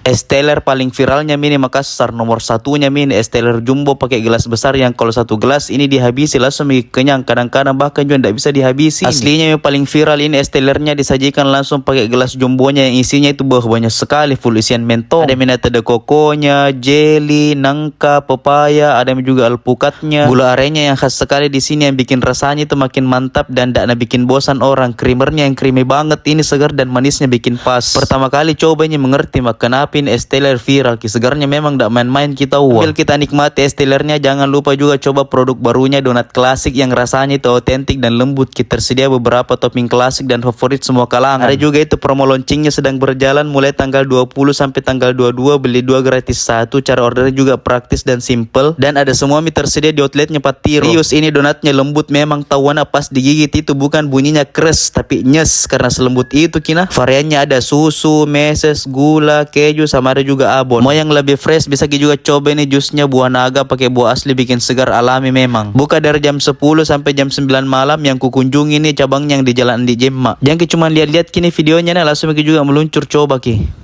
Es teler paling viralnya mini Makassar, nomor satunya mini es teler jumbo pakai gelas besar yang kalau satu gelas ini dihabisi langsung kenyang, kadang-kadang bahkan juga tidak bisa dihabisi. Aslinya yang paling viral ini es telernya disajikan langsung pakai gelas jumbonya yang isinya itu banyak sekali, full isian mentol. Ada minat ada kokonya, jelly, nangka, pepaya, ada juga alpukatnya. Gula arennya yang khas sekali di sini yang bikin rasanya itu makin mantap dan tidak bikin bosan orang. Creamernya yang creamy banget ini, segar dan manisnya bikin pas. Pertama kali coba ini mengerti kenapa ini es teler viral. Segarnya memang tidak main-main kita Sambil kita nikmati es telernya, jangan lupa juga coba produk barunya donat klasik yang rasanya itu otentik dan lembut. Kita tersedia beberapa topping klasik dan favorit semua kalangan. Ada juga itu promo launchingnya sedang berjalan mulai tanggal 20 sampai tanggal 22, beli 2 gratis 1. Cara ordernya juga praktis dan simple dan ada semua mie tersedia di outletnya Patiro. Serius ini donatnya lembut memang, tahuan pas digigit itu bukan bunyinya kres tapi nyes karena selembut itu kina. Variannya ada susu, meses, gula, keju, sama ada juga abon. Mau yang lebih fresh bisa juga coba nih jusnya buah naga pakai buah asli, bikin segar alami memang. Buka dari jam 10 sampai jam 9 malam. Yang kukunjungi nih cabangnya yang di Jalan di Jemma. Jangan cuma lihat-lihat kini videonya nih, langsung juga meluncur coba ki.